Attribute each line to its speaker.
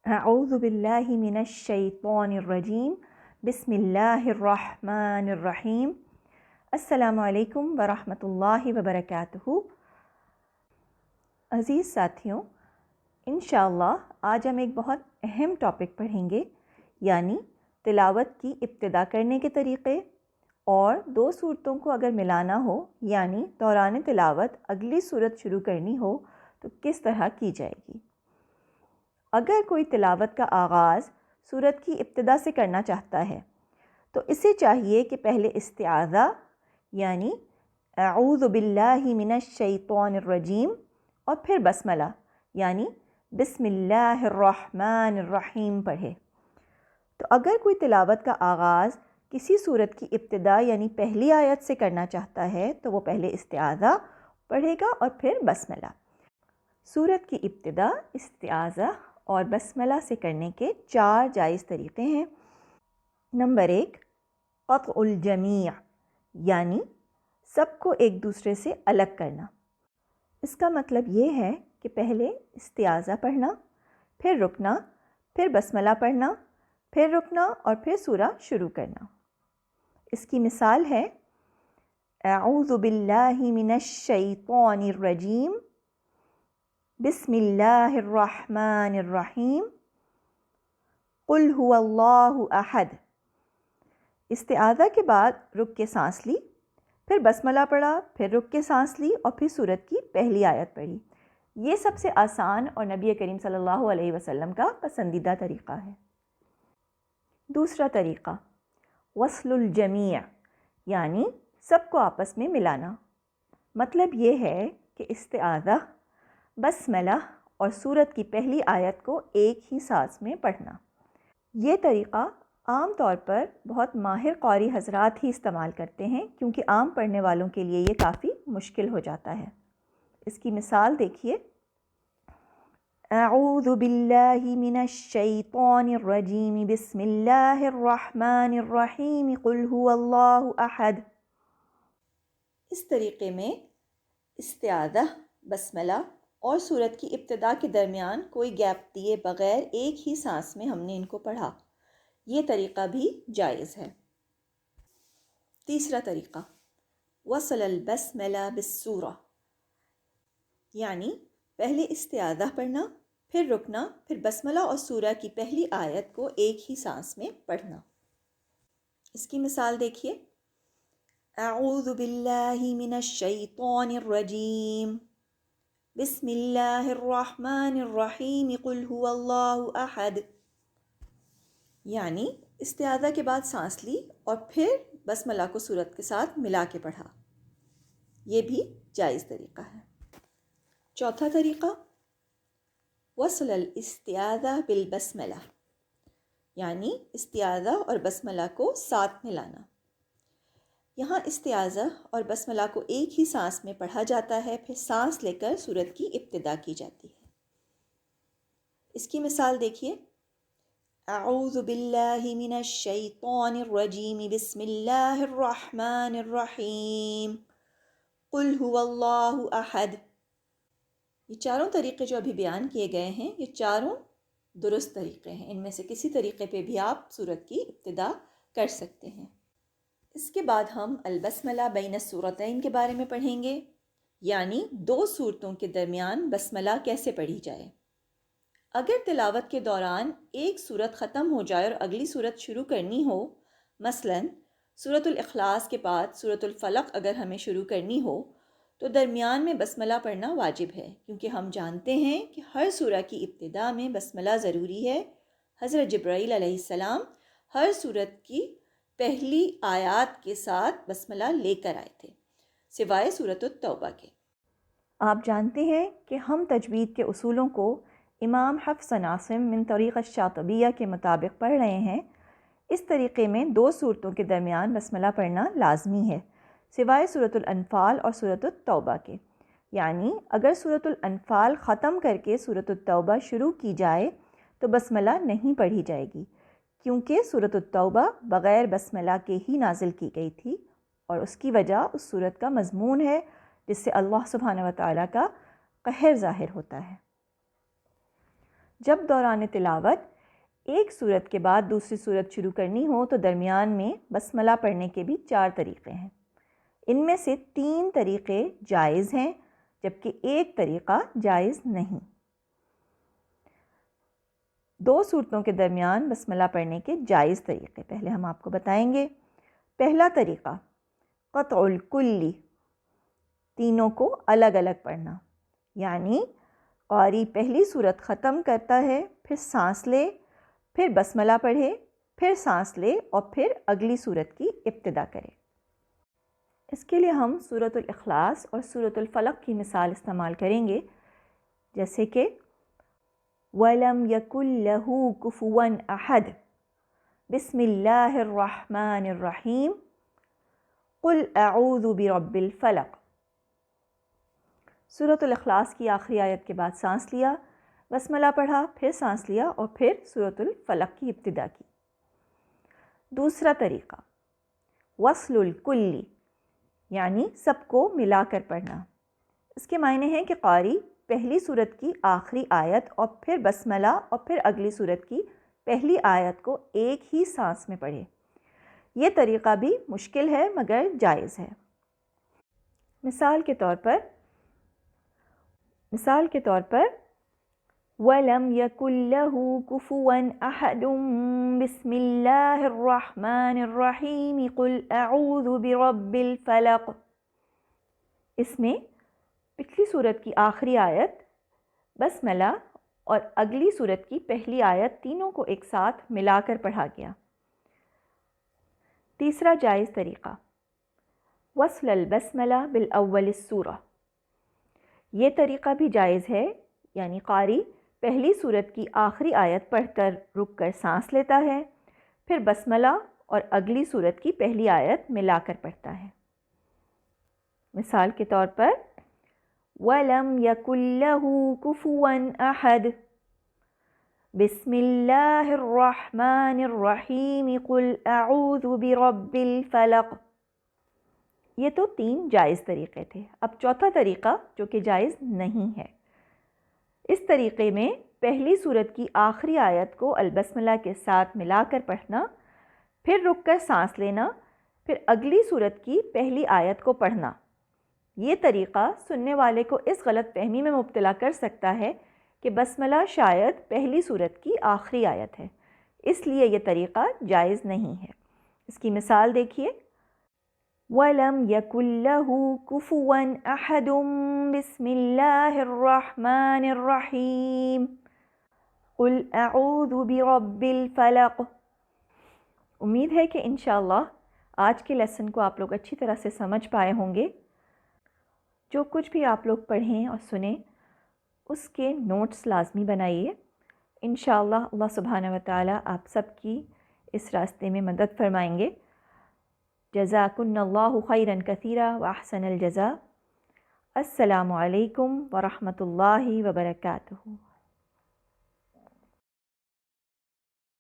Speaker 1: اعوذ باللہ من الشیطان الرجیم بسم اللہ الرحمن الرحیم۔ السلام علیکم ورحمۃ اللہ وبرکاتہ۔ عزیز ساتھیوں، انشاءاللہ آج ہم ایک بہت اہم ٹاپک پڑھیں گے، یعنی تلاوت کی ابتدا کرنے کے طریقے، اور دو صورتوں کو اگر ملانا ہو یعنی دوران تلاوت اگلی صورت شروع کرنی ہو تو کس طرح کی جائے گی۔ اگر کوئی تلاوت کا آغاز سورت کی ابتدا سے کرنا چاہتا ہے تو اسے چاہیے کہ پہلے استعاذہ یعنی اعوذ باللہ من الشیطان الرجیم اور پھر بسملہ یعنی بسم اللہ الرحمن الرحیم پڑھے۔ تو اگر کوئی تلاوت کا آغاز کسی سورت کی ابتدا یعنی پہلی آیت سے کرنا چاہتا ہے تو وہ پہلے استعاذہ پڑھے گا اور پھر بسملہ۔ سورت کی ابتدا استعاذہ اور بسملہ سے کرنے کے 4 جائز طریقے ہیں۔ نمبر 1، قطع الجمیع یعنی سب کو ایک دوسرے سے الگ کرنا۔ اس کا مطلب یہ ہے کہ پہلے استعاذہ پڑھنا، پھر رکنا، پھر بسملہ پڑھنا، پھر رکنا اور پھر سورہ شروع کرنا۔ اس کی مثال ہے اعوذ باللہ من الشیطان الرجیم بسم اللہ الرحمن الرحیم قل هو اللہ احد۔ استعاذہ کے بعد رک کے سانس لی، پھر بسملہ پڑھا، پھر رک کے سانس لی اور پھر سورت کی پہلی آیت پڑھی۔ یہ سب سے آسان اور نبی کریم صلی اللہ علیہ وسلم کا پسندیدہ طریقہ ہے۔ دوسرا طریقہ وصل الجمیع یعنی سب کو آپس میں ملانا۔ مطلب یہ ہے کہ استعاذہ، بسملہ اور سورت کی پہلی آیت کو ایک ہی سانس میں پڑھنا۔ یہ طریقہ عام طور پر بہت ماہر قاری حضرات ہی استعمال کرتے ہیں کیونکہ عام پڑھنے والوں کے لیے یہ کافی مشکل ہو جاتا ہے۔ اس کی مثال دیکھیے، اعوذ باللہ من الشیطان الرجیم بسم اللہ الرحمن الرحیم قل هو اللہ احد۔ اس طریقے میں استعاذہ، بسملہ اور سورت کی ابتدا کے درمیان کوئی گیپ دیے بغیر ایک ہی سانس میں ہم نے ان کو پڑھا۔ یہ طریقہ بھی جائز ہے۔ تیسرا طریقہ وصل البسملہ بالسورہ یعنی پہلے استعاذہ پڑھنا، پھر رکنا، پھر بسملہ اور سورہ کی پہلی آیت کو ایک ہی سانس میں پڑھنا۔ اس کی مثال دیکھیے، اعوذ باللہ من الشیطان الرجیم بسم اللہ الرحمن الرحیم قل هو اللہ احد۔ یعنی استعاذہ کے بعد سانس لی اور پھر بسملہ کو سورت کے ساتھ ملا کے پڑھا۔ یہ بھی جائز طریقہ ہے۔ چوتھا طریقہ وصل الاستعاذہ بالبسملہ یعنی استعاذہ اور بسملہ کو ساتھ ملانا۔ یہاں استعاذہ اور بسملہ کو ایک ہی سانس میں پڑھا جاتا ہے، پھر سانس لے کر سورت کی ابتدا کی جاتی ہے۔ اس کی مثال دیکھیے، اعوذ باللہ من الشیطان الرجیم بسم اللہ الرحمن الرحیم قل هو اللہ احد۔ یہ چاروں طریقے جو ابھی بیان کیے گئے ہیں یہ چاروں درست طریقے ہیں۔ ان میں سے کسی طریقے پہ بھی آپ سورت کی ابتدا کر سکتے ہیں۔ اس کے بعد ہم البسملہ بین السورتین کے بارے میں پڑھیں گے، یعنی 2 صورتوں کے درمیان بسملہ کیسے پڑھی جائے۔ اگر تلاوت کے دوران ایک صورت ختم ہو جائے اور اگلی صورت شروع کرنی ہو، مثلا سورۃ الاخلاص کے بعد سورۃ الفلق اگر ہمیں شروع کرنی ہو تو درمیان میں بسملہ پڑھنا واجب ہے، کیونکہ ہم جانتے ہیں کہ ہر سورہ کی ابتدا میں بسملہ ضروری ہے۔ حضرت جبرائیل علیہ السلام ہر سورت کی پہلی آیات کے ساتھ بسملہ لے کر آئے تھے، سوائے سورۃ التوبہ کے۔ آپ جانتے ہیں کہ ہم تجوید کے اصولوں کو امام حفص عاصم من طریق الشاطبیہ کے مطابق پڑھ رہے ہیں۔ اس طریقے میں 2 صورتوں کے درمیان بسملہ پڑھنا لازمی ہے، سوائے سورۃ الانفال اور سورۃ التوبہ کے۔ یعنی اگر سورۃ الانفال ختم کر کے سورۃ التوبہ شروع کی جائے تو بسملہ نہیں پڑھی جائے گی، کیونکہ سورۃ التوبہ بغیر بسملہ کے ہی نازل کی گئی تھی، اور اس کی وجہ اس سورت کا مضمون ہے جس سے اللہ سبحانہ و تعالیٰ کا قہر ظاہر ہوتا ہے۔ جب دوران تلاوت ایک سورت کے بعد دوسری سورت شروع کرنی ہو تو درمیان میں بسملہ پڑھنے کے بھی 4 طریقے ہیں۔ ان میں سے 3 طریقے جائز ہیں جبکہ ایک طریقہ جائز نہیں۔ 2 سورتوں کے درمیان بسملہ پڑھنے کے جائز طریقے پہلے ہم آپ کو بتائیں گے۔ پہلا طریقہ قطع الکلی، تینوں کو الگ الگ پڑھنا، یعنی قاری پہلی سورت ختم کرتا ہے، پھر سانس لے، پھر بسملہ پڑھے، پھر سانس لے اور پھر اگلی سورت کی ابتدا کرے۔ اس کے لیے ہم سورۃ الاخلاص اور سورۃ الفلق کی مثال استعمال کریں گے، جیسے کہ وَلَمْ يَكُنْ لَهُ كُفُوًا أَحَدٌ بسم اللہ الرحمن الرحیم قُلْ أَعُوذُ بِرَبِّ الْفَلَقِ۔ سورۃ الاخلاص کی آخری آیت کے بعد سانس لیا، بسملہ پڑھا، پھر سانس لیا اور پھر سورۃ الفلق کی ابتدا کی۔ دوسرا طریقہ وصل الکلی، یعنی سب کو ملا کر پڑھنا۔ اس کے معنی ہیں کہ قاری پہلی سورت کی آخری آیت اور پھر بسملہ اور پھر اگلی سورت کی پہلی آیت کو ایک ہی سانس میں پڑھے۔ یہ طریقہ بھی مشکل ہے مگر جائز ہے۔ مثال کے طور پر وَلَمْ يَكُنْ لَهُ كُفُوًا أَحَدٌ بِسْمِ اللَّهِ الرَّحْمَنِ الرَّحِيمِ قُلْ أَعُوذُ بِرَبِّ الْفَلَقِ۔ اس میں پچھلی سورت کی آخری آیت، بسملہ اور اگلی سورت کی پہلی آیت تینوں کو ایک ساتھ ملا کر پڑھا گیا۔ تیسرا جائز طریقہ وصل البسملہ بالأول السورہ، یہ طریقہ بھی جائز ہے، یعنی قاری پہلی سورت کی آخری آیت پڑھ کر رک کر سانس لیتا ہے، پھر بسملہ اور اگلی سورت کی پہلی آیت ملا کر پڑھتا ہے۔ مثال کے طور پر وَلَمْ يَكُنْ لَهُ كُفُوًا أَحَدٌ بسم اللہ الرحمن الرحیم قُلْ أَعُوذُ بِرَبِّ الْفَلَقِ۔ یہ تو 3 جائز طریقے تھے۔ اب چوتھا طریقہ جو کہ جائز نہیں ہے۔ اس طریقے میں پہلی سورت کی آخری آیت کو البسملہ کے ساتھ ملا کر پڑھنا، پھر رک کر سانس لینا، پھر اگلی سورت کی پہلی آیت کو پڑھنا۔ یہ طریقہ سننے والے کو اس غلط فہمی میں مبتلا کر سکتا ہے کہ بسملہ شاید پہلی سورت کی آخری آیت ہے، اس لیے یہ طریقہ جائز نہیں ہے۔ اس کی مثال دیکھیے وَلَمْ يَكُنْ لَهُ كُفُوًا أَحَدٌ بسم اللہ الرحمن الرحیم قُلْ أَعُوذُ بِرَبِّ الْفَلَقِ۔ امید ہے کہ انشاءاللہ آج کے لیسن کو آپ لوگ اچھی طرح سے سمجھ پائے ہوں گے۔ جو کچھ بھی آپ لوگ پڑھیں اور سنیں اس کے نوٹس لازمی بنائیے۔ انشاءاللہ اللہ سبحانہ وتعالی آپ سب کی اس راستے میں مدد فرمائیں گے۔ جزاکن اللہ خیرا کثیرا واحسن الجزاء۔ السلام علیکم ورحمۃ اللہ وبرکاتہ۔